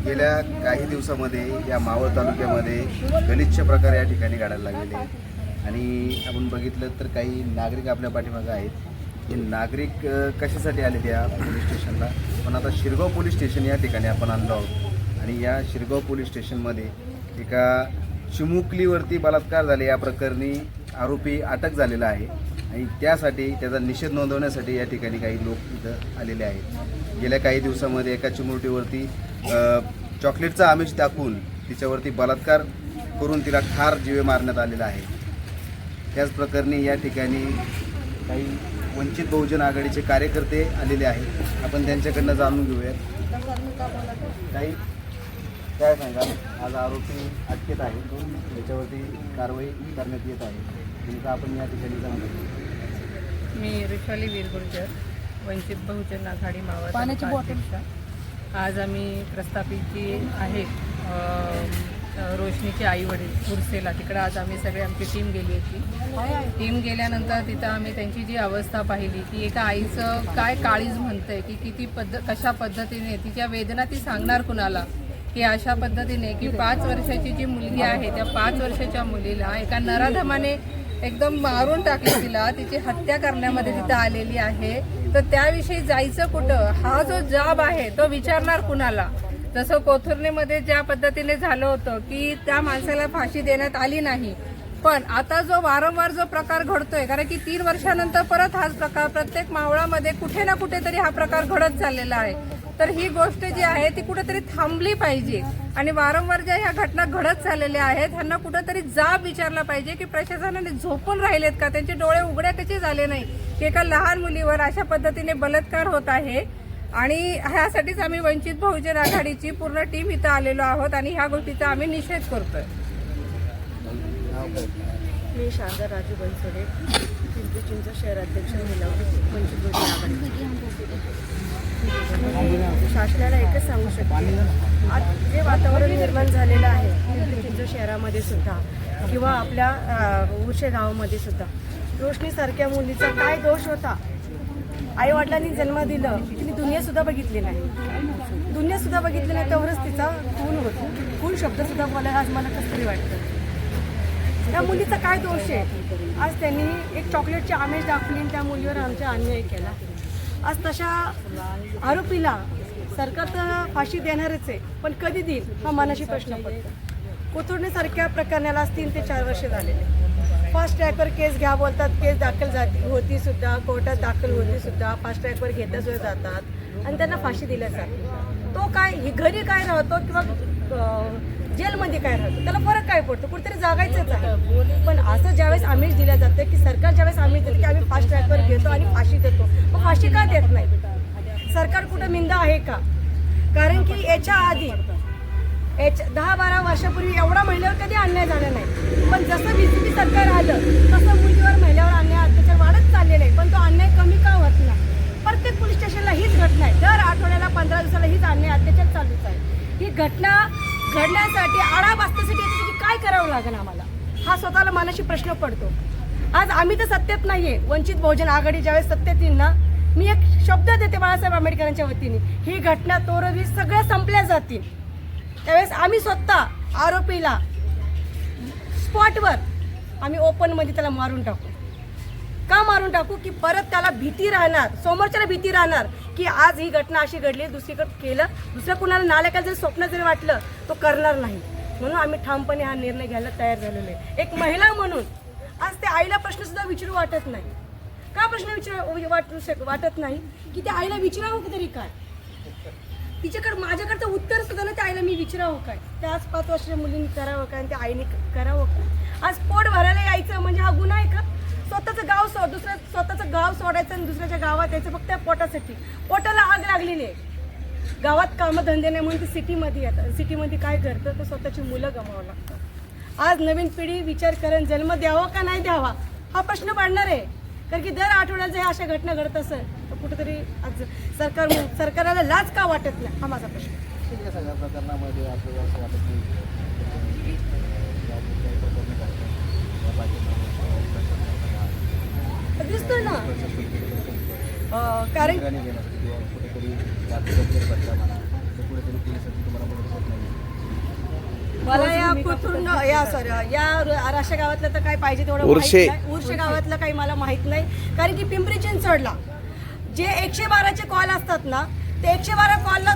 गेल्या काही दिवसामध्ये या मावळ तालुक्यामध्ये गलिच्छ प्रकार या ठिकाणी घडायला लागलेले आहेत आणि आपण बघितलं तर काही नागरिक आपल्या पाठीमागे आहेत. हे नागरिक कशासाठी आले या पोलीस स्टेशनला, पण आता शिरगाव पोलीस स्टेशन या ठिकाणी आपण आणलो आहोत आणि या शिरगाव पोलीस स्टेशनमध्ये एका चिमुकलीवरती बलात्कार झाले या प्रकरणी आरोपी अटक झालेला आहे आणि त्यासाठी त्याचा निषेध नोंदवण्यासाठी या ठिकाणी काही लोक इथं आलेले आहेत. गेल्या काही दिवसामध्ये एका चिमुरटीवरती चॉकलेटचा आमिष दाखवून तिच्यावरती बलात्कार करून तिला ठार जीवे मारण्यात आलेला आहे. त्याच प्रकरणी या ठिकाणी काही वंचित बहुजन आघाडीचे कार्यकर्ते आलेले आहेत. आपण त्यांच्याकडनं जाणून घेऊयात. काही काय सांगाल, आज आरोपी अटकेत आहे, त्याच्यावरती कारवाई करण्यात येत आहे, तुमचं आपण या ठिकाणी जाणून घेऊ. मी रुशाली वीरगुर्जर, वंचित बहुजन आघाडी मावळ अध्यक्षा. आज आम्ही प्रस्थापित जी आहे रोशनीचे आई वडील उर्सेला, तिकडं आज आम्ही सगळे आमची टीम गेली होती. टीम गेल्यानंतर तिथं आम्ही त्यांची जी अवस्था पाहिली की एका आईचं काय काळीज म्हणतंय की किती कशा पद्धतीने तिच्या वेदना ती सांगणार कुणाला, की अशा पद्धतीने की 5 वर्षाची जी मुलगी आहे त्या 5 वर्षाच्या मुलीला एका नराधमाने एकदम मारून टाकली, तिची हत्या करण्यामध्ये तिथं आलेली आहे. तर त्याविषयी जायचं कुठं, हा जो जाब आहे तो विचारणार कुणाला. जसं कोथुर्णेमध्ये ज्या पद्धतीने झालं होतं की त्या माणसाला फाशी देण्यात आली नाही, पण आता जो वारंवार जो प्रकार घडतोय, कारण की 3 वर्षानंतर परत हाच प्रकार प्रत्येक मावळामध्ये कुठे ना कुठेतरी हा प्रकार घडत चाललेला आहे. तर ही गोष्ट जी आहे ती कुठेतरी थांबली पाहिजे आणि वारंवार ज्या ह्या घटना घडत चाललेल्या आहेत ह्यांना कुठेतरी जाब विचारला पाहिजे की प्रशासनाने झोपून राहिलेत का, त्यांचे डोळे उघड्या कसे झाले नाही की एका लहान मुलीवर अशा पद्धतीने बलात्कार होत आहे. आणि ह्यासाठीच आम्ही वंचित बहुजन आघाडीची पूर्ण टीम इथं आलेलो आहोत आणि ह्या गोष्टीचा आम्ही निषेध करतोय. मी शारदा राजू बनसोडे, पिंपरी चिंचवड शहराध्यक्ष महिला वंचित बहुजन आघाडी. शासनाला एकच सांगू शकते, आज जे वातावरण निर्माण झालेलं आहे पिंपरी चिंचवड शहरामध्ये सुद्धा किंवा आपल्या उर्शे गावामध्ये सुद्धा, रोशनीसारख्या मुलीचा काय दोष होता. आई वडिलांनी जन्म दिलं, तिने दुनियासुद्धा बघितली नाही, दुनियासुद्धा बघितली नाही, तेवढंच तिचा खून होतो. खून शब्दसुद्धा बोलायला आज मला कसं तरी वाटतं. त्या मुलीचा काय दोष आहे. आज त्यांनी एक चॉकलेटची आमिष दाखवली आणि त्या मुलीवर आमचा अन्याय केला. आज तशा आरोपीला सरकार तर फाशी देणारच आहे, पण कधी देईल हा मनाशी प्रश्न पडतो. कोथुर्णेसारख्या प्रकरणाला 3 ते 4 वर्ष झालेले. फास्ट ट्रॅकवर केस घ्या बोलतात, केस दाखल होती सुद्धा, कोर्टात दाखल होती सुद्धा, फास्ट ट्रॅकवर घेता सुद्धा जातात आणि त्यांना फाशी दिल्या जाते. तो काय घरी काय राहतो किंवा जेलमध्ये काय राहतो, त्याला फरक काय पडतो, कुठेतरी जागायचंच आहे. पण असं ज्यावेळेस आमिष दिलं जातं की सरकार ज्यावेळेस आमिष देते की आम्ही फास्ट ट्रॅकवर घेतो आणि फाशी देतो, मग फाशी का देत नाही. सरकार कुठं मिंदा आहे का. कारण की याच्या आधी 10-12 वर्षापूर्वी एवढा महिलावर कधी अन्याय झाला नाही, पण जसं बीजेपी सरकार आलं तसं मुलीवर महिलावर अन्याय अत्याचार वाढत चाललेला आहे. पण तो अन्याय कमी का होत नाही. प्रत्येक पोलीस स्टेशनला हीच घटना आहे, दर आठवड्याला 15 दिवसाला हीच अन्याय अत्याचार चालूच आहे. ही घटना घडण्यासाठी आळा बसण्यासाठी याच्यासाठी काय करावं लागेल आम्हाला, हा स्वतःला मनाशी प्रश्न पडतो. आज आम्ही तर सत्तेत नाहीये, वंचित बहुजन आघाडी ज्यावेळेस सत्तेत येईल ना, मी एक शब्द देते बाळासाहेब आंबेडकरांच्या वतीने, ही घटना तोरवी सगळ्या संपल्या जातील. त्यावेळेस आम्ही स्वतः आरोपीला स्पॉटवर आम्ही ओपनमध्ये त्याला मारून टाकू. का मारून टाकू की परत त्याला भीती राहणार, समोरच्याला भीती राहणार की आज ही घटना अशी घडली, दुसरीकडे केलं, दुसऱ्या कुणाला नालायकाला जर स्वप्न जरी वाटलं तो करणार नाही. म्हणून आम्ही ठामपणे हा निर्णय घ्यायला तयार झालेलो आहे. एक महिला म्हणून आज त्या आईला प्रश्न सुद्धा विचारू वाटत नाही. का प्रश्न वाटत नाही की त्या आईला विचारावं तरी काय, तिच्याकडे माझ्याकडचं उत्तर सुद्धा ना त्या आईला मी विचारावं काय, त्या आज 5 वर्षाच्या मुलींनी करावं काय आणि त्या आईने करावं काय. आज पोट भरायला यायचं म्हणजे हा गुन्हा आहे का. स्वतःचं गाव स्वतःचं गाव सोडायचं आणि दुसऱ्याच्या गावात यायचं फक्त पोटासाठी. पोटाला आग लागलेली आहे, गावात कामधंदे नाही म्हणून ती सिटीमध्ये येतात. सिटीमध्ये काय करतं तर स्वतःची मुलं गमावं लागतात. आज नवीन पिढी विचार करून जन्म द्यावा का नाही द्यावा हा प्रश्न पडणार आहे. कारण की दर आठवड्याला जर अशा घटना घडत असेल तर कुठेतरी आज सरकारला लाज का वाटत नाही हा माझा प्रश्न. सगळ्या प्रकरणामध्ये आपल्याला असं वाटत नाही दिसतोय ना कारण ठिकाणी घेण्यासाठी किंवा कुठेतरी रात्री बदला म्हणा तर कुठेतरी पोलिसांची तुम्हाला मदत होत नाही. मला या कुठून या राशा गावातलं तर काय पाहिजे तेवढं उर्शे. माहित नाही. उर्शे गावातलं काही मला माहित नाही, कारण की पिंपरी चिंचवडला जे 112चे कॉल असतात ना, ते 112 कॉलला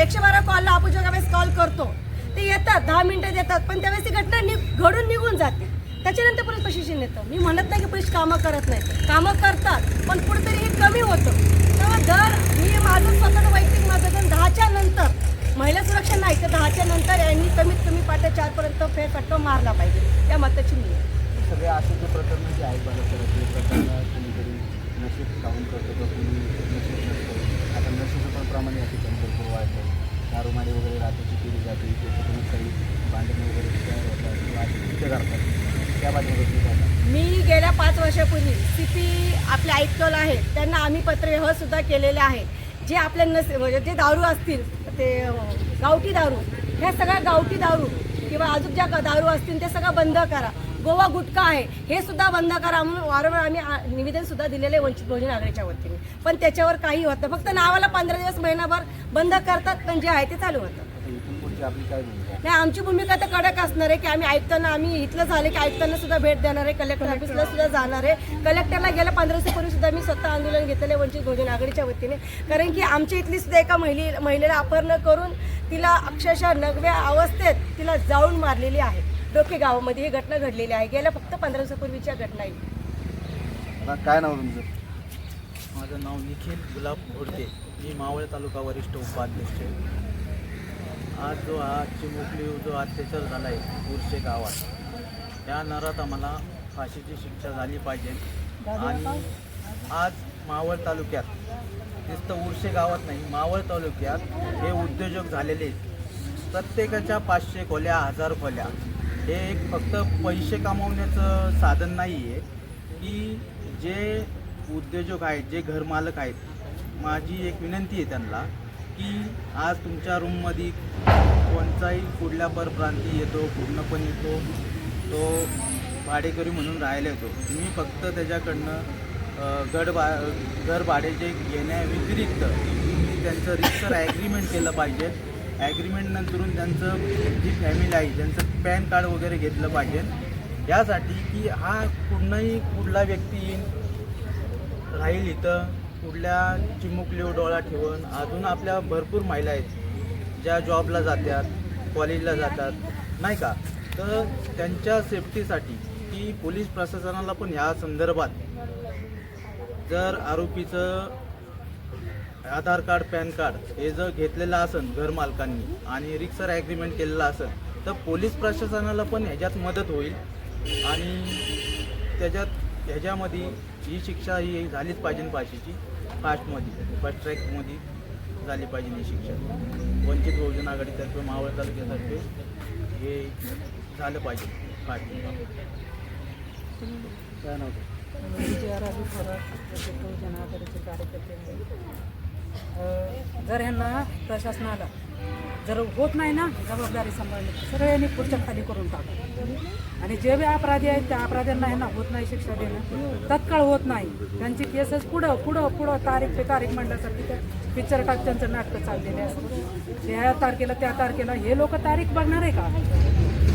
112 कॉलला आपण ज्यावेळेस कॉल करतो ते येतात, 10 मिनिटं देतात, पण त्यावेळेस ती घटना घडून निघून जाते. त्याच्यानंतर पोलीस प्रशासन येतं. मी म्हणत नाही की पोलीस कामं करत नाही, कामं करतात, पण कुठेतरी हे कमी होतं. तेव्हा मी माझं स्वतःचं वैयक्तिक माझं 10च्या नंतर महिला सुरक्षा नाही तर 10च्या नंतर यांनी कमीत कमी 4:30 फेरफटका मारला पाहिजे, या मताची मी आहे. सगळे असे जे प्रकरण जे आहेत मला ते प्रकरण कोणीतरी नशीब खाऊन करतो तर कोणी नशीब नसतो. आता नशीब पण प्रमाणे या ठिकाणी भरपूर वाढतं. दारूमाडी वगैरे रात्रीची केली जाते, त्याच्यातूनच काही भांडणे वगैरे तयार होतात किंवा असे कृत्य करतात. त्या बाजूला मी गेल्या 5 वर्षापूर्वी CP आपले आयुक्तला आहे त्यांना आम्ही पत्र सुद्धा केलेले आहे. जे आपल्या म्हणजे जे दारू असतील ते गावठी दारू, ह्या सगळ्या गावठी दारू किंवा अजून ज्या दारू असतील ते सगळं बंद करा. गोवा गुटखा आहे हे सुद्धा बंद करा म्हणून वारंवार आम्ही निवेदन सुद्धा दिलेले वंचित बहुजन आघाडीच्या वतीने, पण त्याच्यावर काही होतं. फक्त नावाला 15 दिवस महिनाभर बंद करतात, पण जे आहे ते चालू होतं. इथून पुढची आपली काय भूमिका? नाही, आमची भूमिका तर कडक असणार आहे की आम्ही इथलं झाले की आयुक्तांना सुद्धा भेट देणार आहे, कलेक्टर ऑफिसला सुद्धा जाणार आहे. कलेक्टरला गेल्या 15 दिवसापूर्वी सुद्धा मी स्वतः आंदोलन घेतलेले वंचित बहुजन आघाडीच्या वतीने, कारण की आमच्या इथली सुद्धा एका महिलेला अपहरण करून तिला अक्षरशः नगव्या अवस्थेत तिला जाळून मारलेली आहे. डोके गावामध्ये ही घटना घडलेली आहे, गेल्या फक्त 15 दिवसापूर्वीच्या घटना आहे. आता काय नाव तुमचं? माझं नाव निखिल गुलाब घोडके, मी मावळ तालुका वरिष्ठ उपाध्यक्ष आहे. आज जो चिमुकली जो अत्याचार झाला आहे उर्शे गावात, त्या नरात आम्हाला फाशीची शिक्षा झाली पाहिजे. आणि आज मावळ तालुक्यात नुसतं उर्शे गावात नाही, मावळ तालुक्यात हे उद्योजक झालेले प्रत्येकाच्या 500 खोल्या 1000 खोल्या, हे एक फक्त पैसे कमवण्याचं साधन नाही आहे. की जे उद्योजक आहेत, जे घरमालक आहेत, माझी एक विनंती आहे त्यांना की आज तुमच्या रूममध्ये कोणताही कुठल्या परप्रांती येतो, पूर्णपण येतो, तो भाडेकरी म्हणून राहायला येतो. तुम्ही फक्त त्याच्याकडनं घर भाड्याचे घेण्याव्यतिरिक्त तुम्ही त्यांचं रिक्सर ॲग्रीमेंट केलं पाहिजे. ॲग्रीमेंट नंतरून त्यांचं जी फॅमिली आहे त्यांचं पॅन कार्ड वगैरे घेतलं पाहिजे, यासाठी की हा कुठला व्यक्ती येईन राहील इथं, कुठल्या चिमुकलीवर डोळा ठेवून. अजून आपल्या भरपूर महिला आहेत ज्या जॉबला जातात, कॉलेजला जातात, नाही का, तर त्यांच्या सेफ्टीसाठी की पोलीस प्रशासनाला पण ह्या संदर्भात जर आरोपीचं आधार कार्ड पॅन कार्ड हे जर घेतलेलं असेल घरमालकांनी आणि रिक्सर ॲग्रीमेंट केलेलं असेल तर पोलीस प्रशासनाला पण ह्याच्यात मदत होईल. आणि ह्याच्यामध्ये ही शिक्षा ही झालीच पाहिजे फाशीची, फर्स्ट ट्रॅकमध्ये झाली पाहिजे ही शिक्षा. वंचित बहुजन आघाडीतर्फे मावळ तालुक्यातर्फे हे झालं पाहिजे फाशी. काय नाव? जर ह्यांना प्रशासनाला जर होत नाही ना जबाबदारी सांभाळली, सगळ्यांनी पुढच्या खाली करून टाका. आणि जे बी अपराधी आहेत त्या अपराध्यांना ह्यांना होत नाही शिक्षा देणं, तत्काळ होत नाही. त्यांची केसेस पुढं तारीख पे तारीख म्हणण्यासाठी त्या पिक्चर त्यांचं नाटकं चाललेले असतं. ह्या तारखेला त्या तारखेला हे लोक तारीख बघणार आहे का?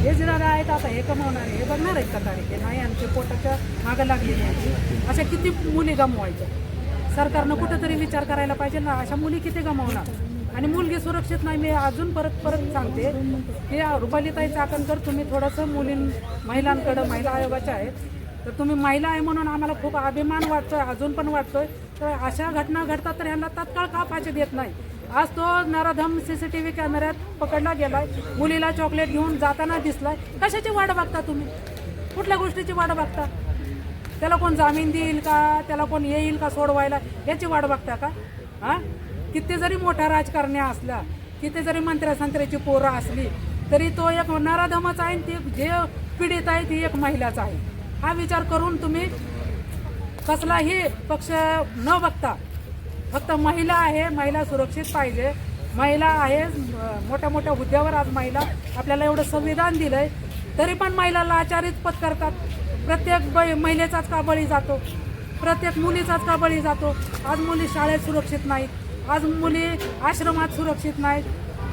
हे जरा आहेत आता हे कमावणार आहे, हे बघणार आहेत का तारीख? हे नाही, आमच्या पोटाच्या मागं लागलेली आहे. अशा किती मुली गमवायच्या? सरकारनं कुठंतरी विचार करायला पाहिजे ना, अशा मुली किती गमावणार? आणि मुलगी सुरक्षित नाही. मी अजून परत सांगते की रुपालीताई चाकणकर, तुम्ही थोडंसं महिलांकडं, महिला आयोगाच्या आहेत, तर तुम्ही महिला आहे म्हणून आम्हाला खूप अभिमान वाटतोय, अजून पण वाटतोय. तर अशा घटना घडतात तर ह्यांना तात्काळ का फाशी देत नाही? आज तो नराधम CCTV कॅमेऱ्यात पकडला गेलाय, मुलीला चॉकलेट घेऊन जाताना दिसलाय. कशाची वाट बघता तुम्ही? कुठल्या गोष्टीची वाट बघता? त्याला कोण जामीन देईल का? त्याला कोण येईल का सोडवायला? याची वाट बघता का? हां, किती जरी मोठ्या राजकारण्या असल्या, किती जरी मंत्र्यासंत्र्याची पोरं असली तरी तो एक नराधमच आहे. ती जे पीडित आहे ती एक महिलाच आहे. हा विचार करून तुम्ही कसलाही पक्ष न बघता फक्त महिला आहे, महिला सुरक्षित पाहिजे, महिला आहे, मोठ्या मोठ्या हुद्द्यावर आज महिला, आपल्याला एवढं संविधान दिलंय तरी पण महिलाला आचारित पत्करतात. प्रत्येक महिलेचाच का बळी जातो? प्रत्येक मुलीचाच का बळी जातो. आज मुली शाळेत सुरक्षित नाहीत, आज मुली आश्रमात सुरक्षित नाहीत,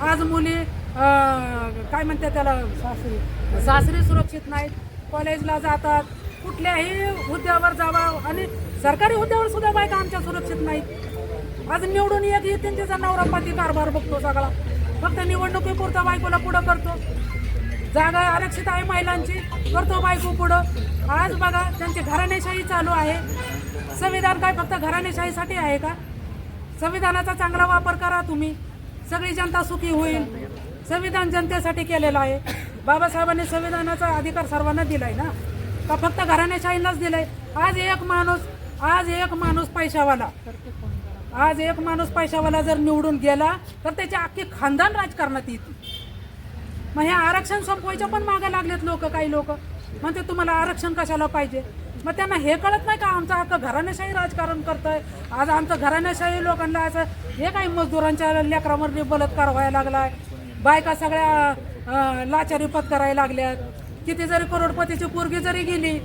आज मुली काय म्हणते त्याला सासरी सुरक्षित नाहीत, कॉलेजला जातात, कुठल्याही हुद्द्यावर जावं आणि सरकारी हुद्द्यावर सुद्धा बायका आमच्या सुरक्षित नाहीत. आज निवडून एक येते त्याचा नवरा पाठी कारभार बघतो सगळा, फक्त निवडणुकीपुरता बायकोला पुढं करतो. जागा आरक्षित आहे महिलांची, करतो बायको पुढं. आज बघा त्यांची घराणेशाही चालू आहे. संविधान काय फक्त घराणेशाहीसाठी आहे का? संविधानाचा चांगला वापर करा तुम्ही, सगळी जनता सुखी होईल. संविधान जनतेसाठी केलेलं आहे. बाबासाहेबांनी संविधानाचा अधिकार सर्वांना दिलाय ना, का फक्त घराणेशाहीलाच दिलाय? आज एक माणूस पैशावाला जर निवडून गेला तर त्याचे अख्खे खानदान राजकारणात येते. मग हे आरक्षण संपवायच्या पण मागे लागलेत लोक, काही लोक म्हणते तुम्हाला आरक्षण कशाला पाहिजे. मग त्यांना हे कळत नाही का आमचं अख्खं घराणेशाही राजकारण करतंय. आज आमचं घराणेशाही लोकांना असं हे काही मजदुरांच्या लेकरावर बलात्कार व्हायला लागलाय, बायका सगळ्या लाचारी पत्करायला लागल्यात. किती जरी करोडपतीची पोरगी जरी गेली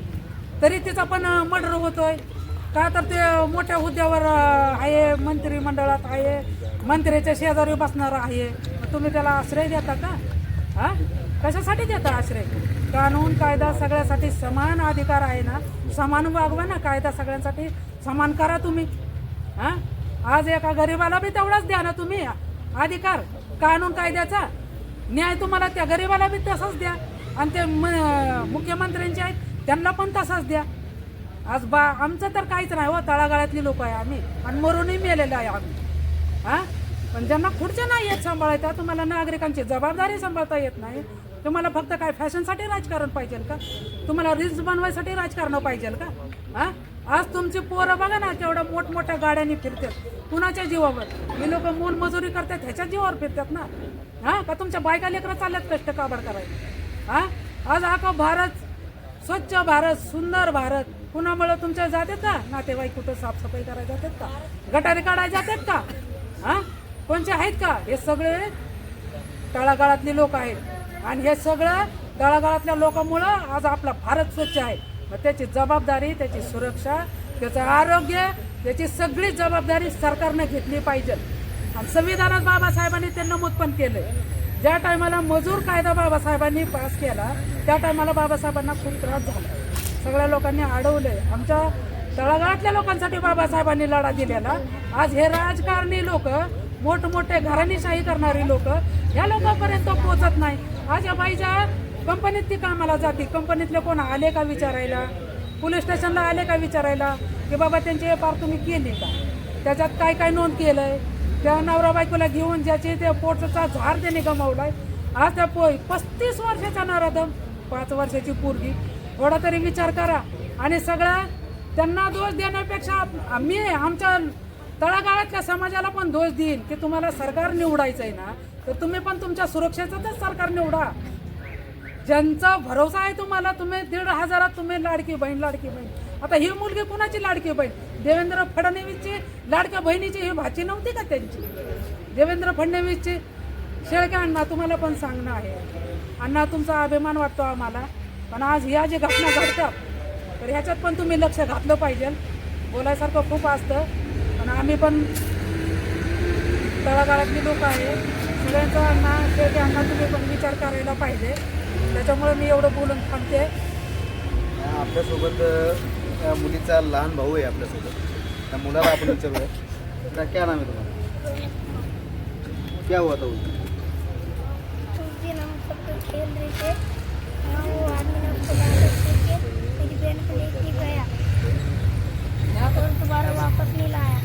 तरी तिचा पण मर्डर होतोय का? तर ते मोठ्या हुद्द्यावर आहे, मंत्रिमंडळात आहे, मंत्र्याच्या शेजारी बसणार आहे. तुम्ही त्याला आश्रय देता का? हा, कशासाठी देता आश्रय? कानून कायदा सगळ्यासाठी समान अधिकार आहे ना, समान वागवा ना. कायदा सगळ्यांसाठी समान करा तुम्ही. हा, आज एका गरीबाला बी तेवढाच द्या ना तुम्ही अधिकार. कानून कायद्याचा न्याय तुम्हाला त्या गरीबाला बी तसाच द्या, आणि ते मुख्यमंत्र्यांचे आहेत त्यांना पण तसाच द्या. आज आमचं तर काहीच नाही हो, तळागाळातली लोक आहे आम्ही, आणि मरूनही मेलेलं आहे आम्ही. हा, पण ज्यांना खुर्च्या नाही येत सांभाळता, तुम्हाला नागरिकांची जबाबदारी सांभाळता येत नाही. तुम्हाला फक्त काय फॅशनसाठी राजकारण पाहिजे का? तुम्हाला रील्स बनवायसाठी राजकारण पाहिजे का? हा, आज तुमची पोरं बघा ना केवढ्या मोठमोठ्या गाड्यांनी फिरतात. कुणाच्या जीवावर? हे लोक मोलमजुरी करतात ह्याच्या जीवावर फिरतात ना. हा, का तुमच्या बायका लेकरं चालल्यात कष्ट काबाड करायला? हा, आज अख्खा भारत स्वच्छ भारत, सुंदर भारत कुणामुळे तुमच्या जातात का? नातेवाईक कुठं साफसफाई करायला जातात का? गटारी काढायला जातात का? हा, कोणचे आहेत का? हे सगळे तळागाळातली लोक आहेत, आणि हे सगळं तळागाळातल्या लोकांमुळं आज आपला भारत स्वच्छ आहे. मग त्याची जबाबदारी, त्याची सुरक्षा, त्याचं आरोग्य, त्याची सगळी जबाबदारी सरकारने घेतली पाहिजे. आणि संविधानात बाबासाहेबांनी ते नमूद पण केलंय. ज्या टायमाला मजूर कायदा बाबासाहेबांनी पास केला त्या टायमाला बाबासाहेबांना खूप त्रास झाला, सगळ्या लोकांनी अडवले. आमच्या तळागाळातल्या लोकांसाठी बाबासाहेबांनी लढा दिलेला. आज हे राजकारणी लोक, मोठमोठे घराणेशाही करणारी लोक, या लोकांपर्यंत पोहोचत नाही. आज या बाईच्या कंपनीत ती कामाला जाते, कंपनीतले कोण आले का विचारायला, पोलीस स्टेशनला आले का विचारायला की बाबा त्यांची एफआर तुम्ही केली का, त्याच्यात काय काय नोंद केलंय. त्या नवरा बायकोला घेऊन ज्याचे ते पोटचा झार त्याने गमावलाय. आज त्या 35 वर्षाचा नराधम, 5 वर्षाची पोरगी, थोडा तरी विचार करा. आणि सगळं त्यांना दोष देण्यापेक्षा आम्ही आमच्या तळागाळातल्या समाजाला पण दोष देईन की तुम्हाला सरकार निवडायचं आहे ना, तर तुम्ही पण तुमच्या सुरक्षेचंच सरकार निवडा. ज्यांचा भरोसा आहे तुम्हाला, तुम्ही 1,500 तुम्ही लाडकी बहीण. आता ही मुलगी कुणाची लाडकी बहीण? देवेंद्र फडणवीसची लाडक्या बहिणीची ही भाची नव्हती का त्यांची? देवेंद्र फडणवीसची. शेळके अण्णा, तुम्हाला पण सांगणं आहे अण्णा, तुमचा अभिमान वाटतो आम्हाला, पण आज ह्या जे घटना घडतात तर ह्याच्यात पण तुम्ही लक्ष घातलं पाहिजे. बोलायसारखं खूप असतं, पण आम्ही पण तळागाळातली लोक आहे. सगळ्यांचा अण्णा, शेळके अण्णा, तुम्ही पण विचार करायला पाहिजे. त्याच्यामुळे मी एवढं बोलून थांबते. आपल्यासोबत त्या मुलीचा लहान भाऊ आहे आपल्यासोबत. त्या मुलाला आपण विचारूया, का क्या नाम है तुम्हारा? क्या हुआ था उसको? उस दिन हम सब लोग खेल रहे थे, वो आदमी ने उसको मार के मेरी बहन को लेके गया और दोबारा वापस नहीं लाया,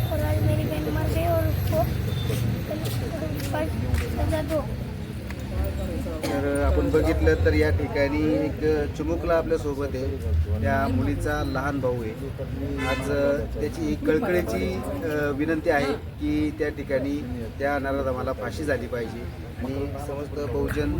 और आज मेरी बहन मर गई और उसको सजा दो. तर आपण बघितलं तर या ठिकाणी एक चिमुकला आपल्यासोबत आहे. त्या मुलीचा लहान भाऊ आहे. आज त्याची एक कळकळीची विनंती आहे की त्या ठिकाणी त्या नराधमाला फाशी झाली पाहिजे. आणि समस्त बहुजन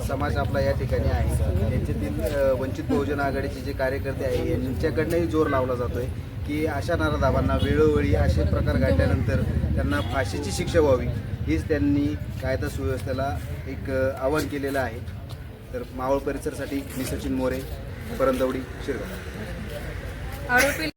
समाज आपला या ठिकाणी आहे. त्यांच्यातील वंचित बहुजन आघाडीचे जे कार्यकर्ते आहे यांच्याकडनंही जोर लावला जातो आहे की अशा नराधमांना वेळोवेळी असे प्रकार घडल्यानंतर त्यांना फाशीची शिक्षा व्हावी, हीच त्यांनी कायदा सुव्यवस्थेला एक आवाहन केलेलं आहे. तर मावळ परिसरसाठी मी सचिन मोरे, परंदवडी, शिरगाव. आरोपी